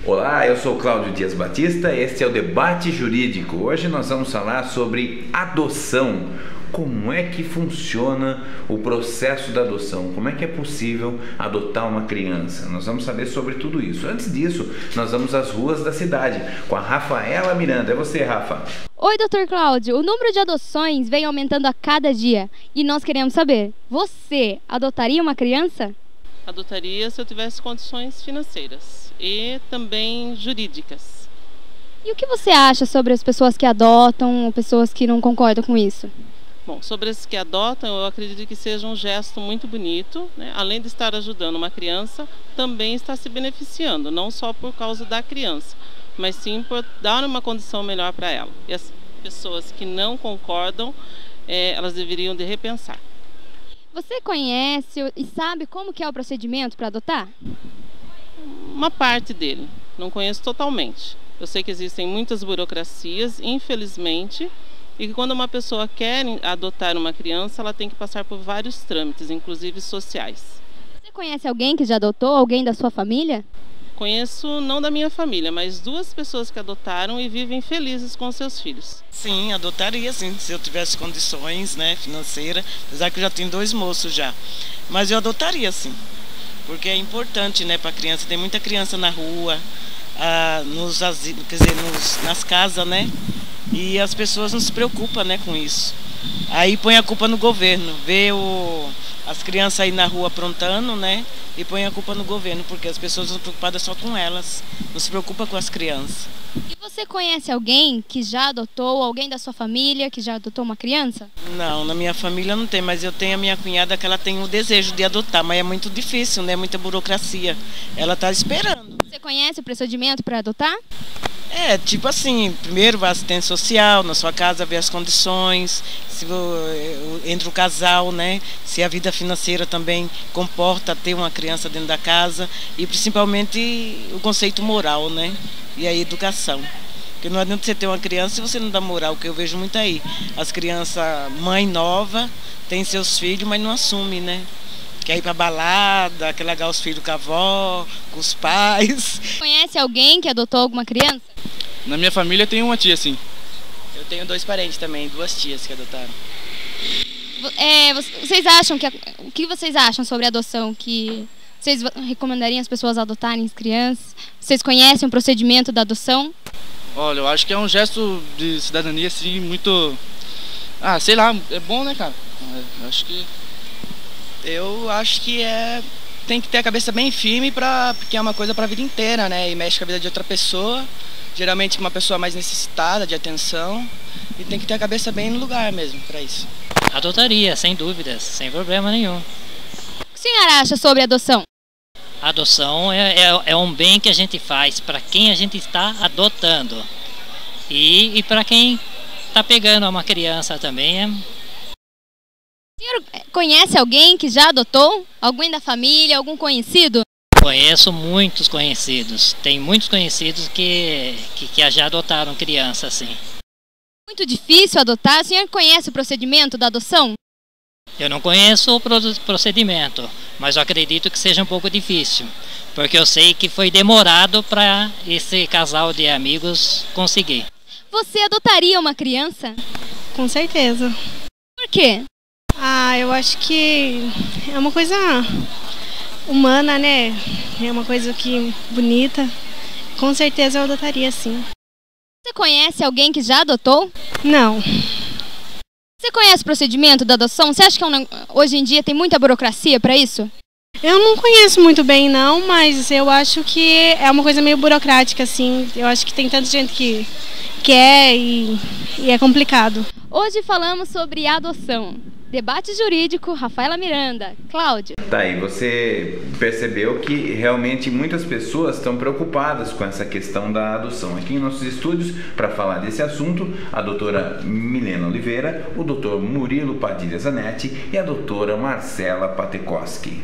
Olá, eu sou Cláudio Dias Batista, este é o Debate Jurídico. Hoje nós vamos falar sobre adoção. Como é que funciona o processo da adoção? Como é que é possível adotar uma criança? Nós vamos saber sobre tudo isso. Antes disso, nós vamos às ruas da cidade com a Rafaela Miranda. É você, Rafa. Oi, Dr. Cláudio. O número de adoções vem aumentando a cada dia e nós queremos saber, você adotaria uma criança? Adotaria se eu tivesse condições financeiras e também jurídicas. E o que você acha sobre as pessoas que adotam ou pessoas que não concordam com isso? Bom, sobre esses que adotam, eu acredito que seja um gesto muito bonito, né? Além de estar ajudando uma criança, também está se beneficiando, não só por causa da criança, mas sim por dar uma condição melhor para ela. E as pessoas que não concordam, elas deveriam de repensar. Você conhece e sabe como que é o procedimento para adotar? Uma parte dele, não conheço totalmente. Eu sei que existem muitas burocracias, infelizmente, e que quando uma pessoa quer adotar uma criança, ela tem que passar por vários trâmites, inclusive sociais. Você conhece alguém que já adotou, alguém da sua família? Conheço, não da minha família, mas 2 pessoas que adotaram e vivem felizes com seus filhos. Sim, adotaria sim, se eu tivesse condições, né, financeiras, apesar que eu já tenho 2 moços já. Mas eu adotaria sim, porque é importante, né, para a criança. Tem muita criança na rua, nas casas, né, e as pessoas não se preocupam, né, com isso. Aí põe a culpa no governo, vê as crianças aí na rua aprontando, né? E põe a culpa no governo, porque as pessoas estão preocupadas só com elas, não se preocupa com as crianças. E você conhece alguém que já adotou, alguém da sua família que já adotou uma criança? Não, na minha família não tem, mas eu tenho a minha cunhada que ela tem o desejo de adotar, mas é muito difícil, né? Muita burocracia. Ela está esperando. Você conhece o procedimento para adotar? Tipo assim, primeiro vai assistência social, na sua casa ver as condições, se entre o casal, né, se a vida financeira também comporta ter uma criança dentro da casa e principalmente o conceito moral, né, e a educação. Porque não adianta você ter uma criança se você não dá moral, que eu vejo muito aí. As crianças, mãe nova, tem seus filhos, mas não assume, né? Quer ir pra balada, quer largar os filhos com a avó, com os pais. Conhece alguém que adotou alguma criança? Na minha família tem uma tia, sim. Eu tenho 2 parentes também, 2 tias que adotaram. Vocês acham o que vocês acham sobre a adoção? Que vocês recomendariam as pessoas adotarem as crianças? Vocês conhecem o procedimento da adoção? Olha, eu acho que é um gesto de cidadania, assim, muito... sei lá, é bom, né, cara? Eu acho que tem que ter a cabeça bem firme, porque é uma coisa para a vida inteira, né? E mexe com a vida de outra pessoa, geralmente uma pessoa mais necessitada de atenção, e tem que ter a cabeça bem no lugar mesmo para isso. Adotaria, sem dúvidas, sem problema nenhum. O que a senhora acha sobre a adoção? A adoção é um bem que a gente faz para quem a gente está adotando. E para quem está pegando uma criança também. O senhor conhece alguém que já adotou? Alguém da família, algum conhecido? Conheço muitos conhecidos. Tem muitos conhecidos que já adotaram criança, assim. Muito difícil adotar. O senhor conhece o procedimento da adoção? Eu não conheço o procedimento, mas eu acredito que seja um pouco difícil. Porque eu sei que foi demorado para esse casal de amigos conseguir. Você adotaria uma criança? Com certeza. Por quê? Eu acho que é uma coisa humana, né? É uma coisa bonita. Com certeza eu adotaria, sim. Você conhece alguém que já adotou? Não. Você conhece o procedimento da adoção? Você acha que hoje em dia tem muita burocracia para isso? Eu não conheço muito bem, não, mas eu acho que é uma coisa meio burocrática, assim. Eu acho que tem tanta gente que quer e é complicado. Hoje falamos sobre adoção. Debate Jurídico, Rafaela Miranda. Cláudio. Tá aí, você percebeu que realmente muitas pessoas estão preocupadas com essa questão da adoção. Aqui em nossos estúdios, para falar desse assunto, a doutora Milena Oliveira, o doutor Murilo Padilha Zanetti e a doutora Marcela Patekoski.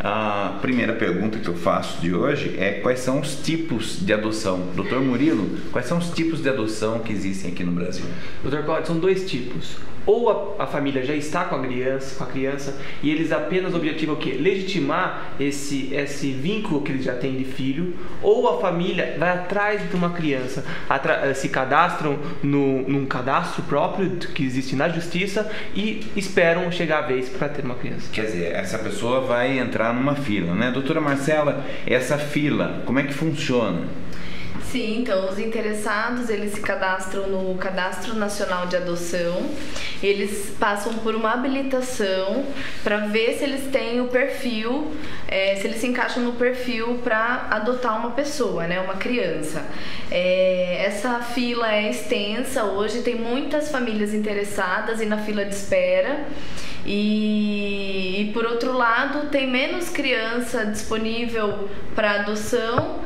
A primeira pergunta que eu faço de hoje é quais são os tipos de adoção. Doutor Murilo, quais são os tipos de adoção que existem aqui no Brasil? Doutor Cláudio, são 2 tipos. ou a família já está com a criança e eles apenas objetivam o quê? Legitimar esse vínculo que eles já têm de filho, ou a família vai atrás de uma criança, se cadastram num cadastro próprio que existe na justiça e esperam chegar a vez para ter uma criança. Quer dizer, essa pessoa vai entrar numa fila, né? Doutora Marcela, essa fila, como é que funciona? Sim, então os interessados, eles se cadastram no Cadastro Nacional de Adoção, eles passam por uma habilitação para ver se eles têm o perfil, se eles se encaixam no perfil para adotar uma pessoa, né, uma criança. Essa fila é extensa, hoje tem muitas famílias interessadas e na fila de espera. E por outro lado, tem menos criança disponível para adoção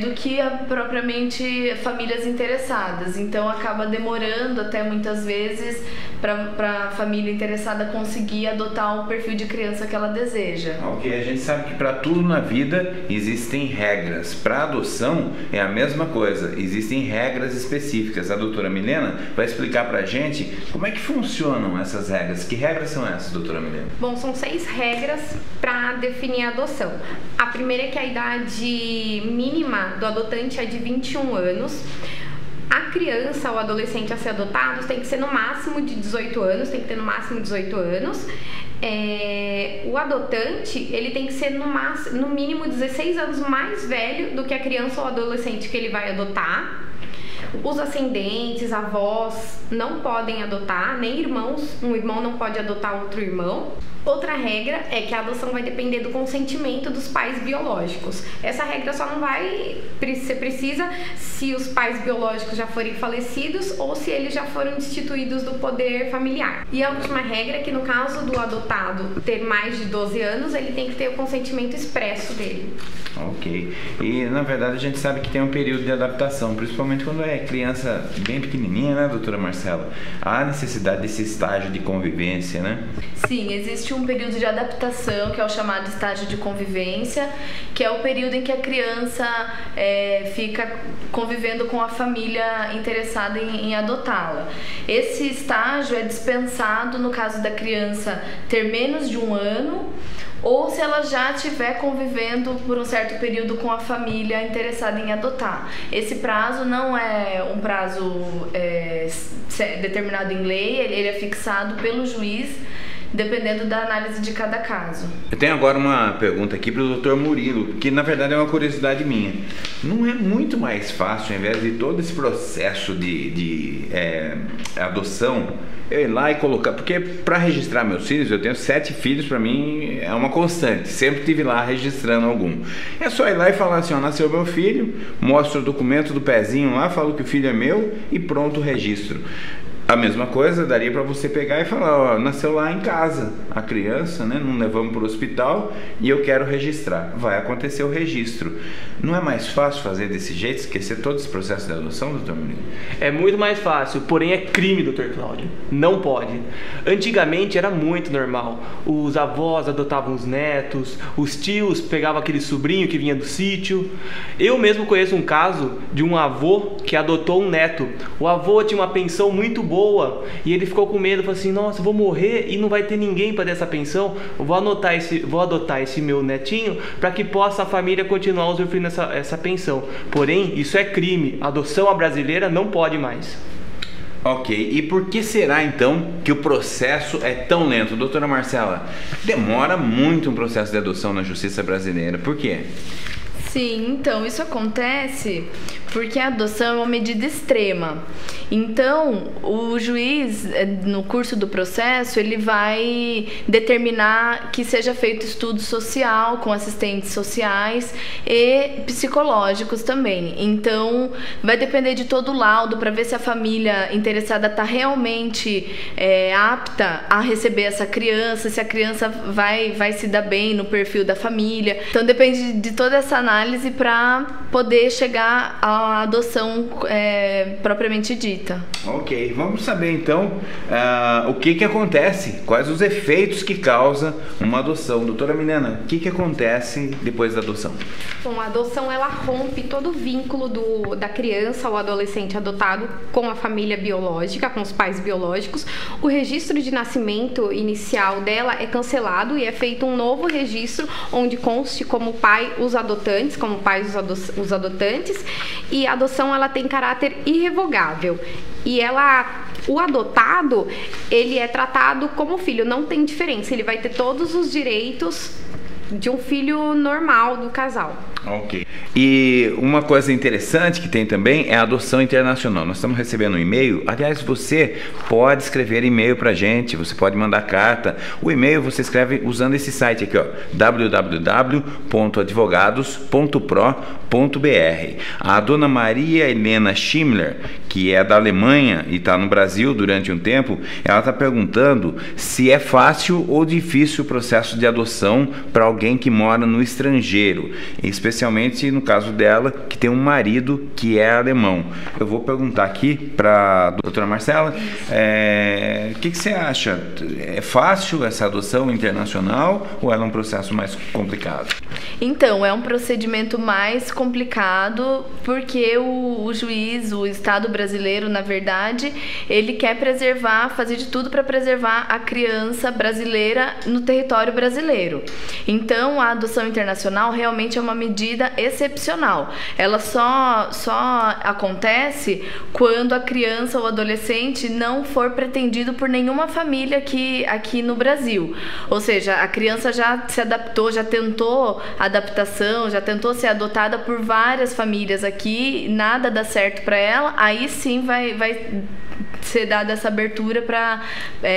do que propriamente famílias interessadas. Então acaba demorando até muitas vezes para a família interessada conseguir adotar o perfil de criança que ela deseja. Ok, a gente sabe que para tudo na vida existem regras. Para adoção é a mesma coisa, existem regras específicas. A doutora Milena vai explicar para a gente como é que funcionam essas regras. Que regras são essas, doutora Milena? Bom, são 6 regras para definir a adoção. A primeira é que a idade mínima do adotante é de 21 anos. A criança ou adolescente a ser adotado tem que ser no máximo de 18 anos, tem que ter no máximo 18 anos. O adotante, ele tem que ser no mínimo 16 anos mais velho do que a criança ou adolescente que ele vai adotar. Os ascendentes, avós não podem adotar, nem irmãos. Um irmão não pode adotar outro irmão. Outra regra é que a adoção vai depender do consentimento dos pais biológicos. Essa regra só não vai ser precisa se os pais biológicos já forem falecidos ou se eles já foram destituídos do poder familiar. E a última regra é que no caso do adotado ter mais de 12 anos, ele tem que ter o consentimento expresso dele. Ok. E na verdade a gente sabe que tem um período de adaptação, principalmente quando é criança bem pequenininha, né, doutora Marcela? Há necessidade desse estágio de convivência, né? Sim, existe um período de adaptação, que é o chamado estágio de convivência, que é o período em que a criança fica convivendo com a família interessada em adotá-la. Esse estágio é dispensado no caso da criança ter menos de 1 ano, ou se ela já estiver convivendo por um certo período com a família interessada em adotar. Esse prazo não é um prazo determinado em lei, ele é fixado pelo juiz, dependendo da análise de cada caso. Eu tenho agora uma pergunta aqui para o Dr. Murilo, que na verdade é uma curiosidade minha. Não é muito mais fácil, ao invés de todo esse processo de adoção, eu ir lá e colocar... Porque para registrar meus filhos, eu tenho 7 filhos, para mim é uma constante. Sempre estive lá registrando algum. É só ir lá e falar assim, ó, nasceu meu filho, mostro o documento do pezinho lá, falo que o filho é meu e pronto o registro. A mesma coisa daria para você pegar e falar, ó, nasceu lá em casa a criança, né? Não levamos para o hospital e eu quero registrar. Vai acontecer o registro. Não é mais fácil fazer desse jeito, esquecer todo esse processo de adoção, doutor Murilo? É muito mais fácil, porém é crime, doutor Cláudio. Não pode. Antigamente era muito normal. Os avós adotavam os netos, os tios pegavam aquele sobrinho que vinha do sítio. Eu mesmo conheço um caso de um avô que adotou um neto. O avô tinha uma pensão muito boa e ele ficou com medo, falou assim, nossa, eu vou morrer e não vai ter ninguém para dar essa pensão, eu vou adotar esse meu netinho para que possa a família continuar usufruindo essa pensão. Porém, isso é crime, a adoção à brasileira não pode mais. Ok, e por que será então que o processo é tão lento? Doutora Marcela, demora muito um processo de adoção na justiça brasileira, por quê? Sim, então isso acontece porque a adoção é uma medida extrema. Então, o juiz, no curso do processo, ele vai determinar que seja feito estudo social com assistentes sociais e psicológicos também. Então, vai depender de todo o laudo para ver se a família interessada está realmente apta a receber essa criança, se a criança vai se dar bem no perfil da família. Então, depende de toda essa análise para poder chegar ao a adoção propriamente dita. Ok, vamos saber então o que acontece, quais os efeitos que causa uma adoção. Doutora Milena, o que acontece depois da adoção? Bom, a adoção ela rompe todo o vínculo da criança ou adolescente adotado com a família biológica, com os pais biológicos. O registro de nascimento inicial dela é cancelado e é feito um novo registro onde conste como pai os adotantes, como pais os adotantes, e a adoção ela tem caráter irrevogável. E o adotado, ele é tratado como filho, não tem diferença, ele vai ter todos os direitos de um filho normal do casal. Ok. E uma coisa interessante que tem também é a adoção internacional. Nós estamos recebendo um e-mail. Aliás, você pode escrever e-mail pra gente, você pode mandar carta. O e-mail você escreve usando esse site aqui, ó, www.advogados.pro.br. A dona Maria Helena Schimmler, que é da Alemanha e está no Brasil durante um tempo, ela está perguntando se é fácil ou difícil o processo de adoção para alguém que mora no estrangeiro, especialmente no caso dela, que tem um marido que é alemão. Eu vou perguntar aqui para a doutora Marcela, o que você acha? É fácil essa adoção internacional ou é um processo mais complicado? Então, é um procedimento mais complicado porque o juiz, o Estado brasileiro, na verdade, ele quer fazer de tudo para preservar a criança brasileira no território brasileiro. Então, a adoção internacional realmente é uma medida excepcional. Ela só acontece quando a criança ou adolescente não for pretendido por nenhuma família aqui no Brasil. Ou seja, a criança já se adaptou, já tentou adaptação, já tentou ser adotada por várias famílias aqui, nada dá certo para ela, aí sim vai ser dada essa abertura para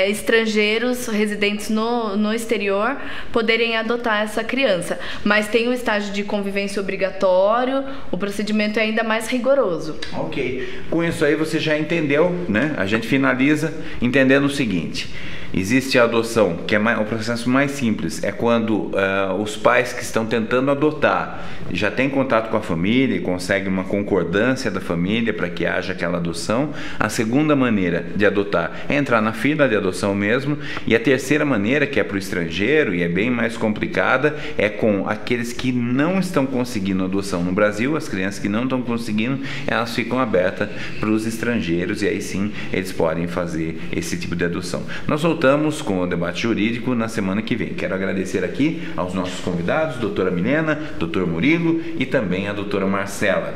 estrangeiros residentes no exterior poderem adotar essa criança. Mas tem o estágio de convivência obrigatório, o procedimento é ainda mais rigoroso. Ok. Com isso aí você já entendeu, né? A gente finaliza entendendo o seguinte: existe a adoção, que é o processo mais simples, é quando os pais que estão tentando adotar já têm contato com a família e conseguem uma concordância da família para que haja aquela adoção. A segunda maneira de adotar é entrar na fila de adoção mesmo, e a terceira maneira, que é para o estrangeiro e é bem mais complicada, é com aqueles que não estão conseguindo adoção no Brasil. As crianças que não estão conseguindo, elas ficam abertas para os estrangeiros e aí sim eles podem fazer esse tipo de adoção. Nós voltamos com o debate jurídico na semana que vem. Quero agradecer aqui aos nossos convidados, doutora Milena, doutor Murilo e também a doutora Marcela.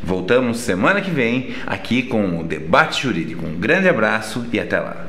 Voltamos semana que vem aqui com o debate jurídico. Um grande abraço e até lá.